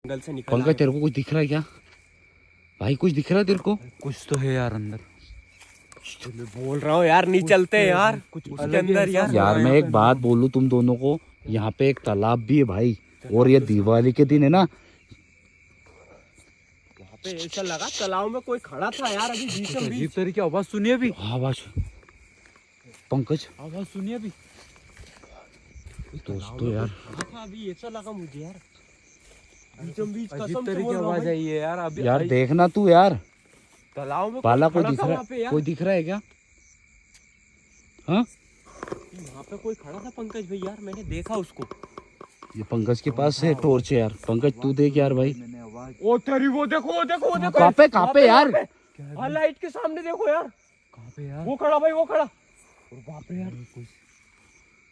जंगल से निकल पंकज तेरे को कुछ दिख रहा है क्या भाई? कुछ दिख रहा है तेरे को? कुछ तो है यार अंदर। मैं बोल रहा हूँ यार, नहीं चलते यार कुछ उसके अंदर यार। यार मैं एक बात बोलूं तुम दोनों को, यहाँ पे एक तालाब भी है भाई, और ये दिवाली के दिन है ना, वहाँ पे ऐसा लगा तालाब में कोई खड़ा था यार अभी बीचों अजीब बीच। तरीके आवाज सुनी अभी। आवाज। पंकज आवाज सुनी अभी। दोस्तों यार खड़ा था अभी, ऐसा लगा मुझे यार बीचों बीच। अजीब तरीके आवाज आई है यार अभी। यार देखना तू यार, तालाब में बाला कोई खड़ा दिख था रहा वहाँ पे है? यार। कोई दिख रहा है क्या? हाँ वहाँ पे कोई खड़ा था पंकज भाई यार, मैंने देखा उसको। ये पंकज के पास है टॉर्च है यार। पंकज तू देख यार भाई। मैंने आवाज। ओ तेरी वो देखो वो देखो वो देखो। कहाँ पे यार? हाँ लाइट के सामने देखो यार, कहाँ पे यार? वो खड़ा भाई वो खड़ा। और बाप रे यार, कुछ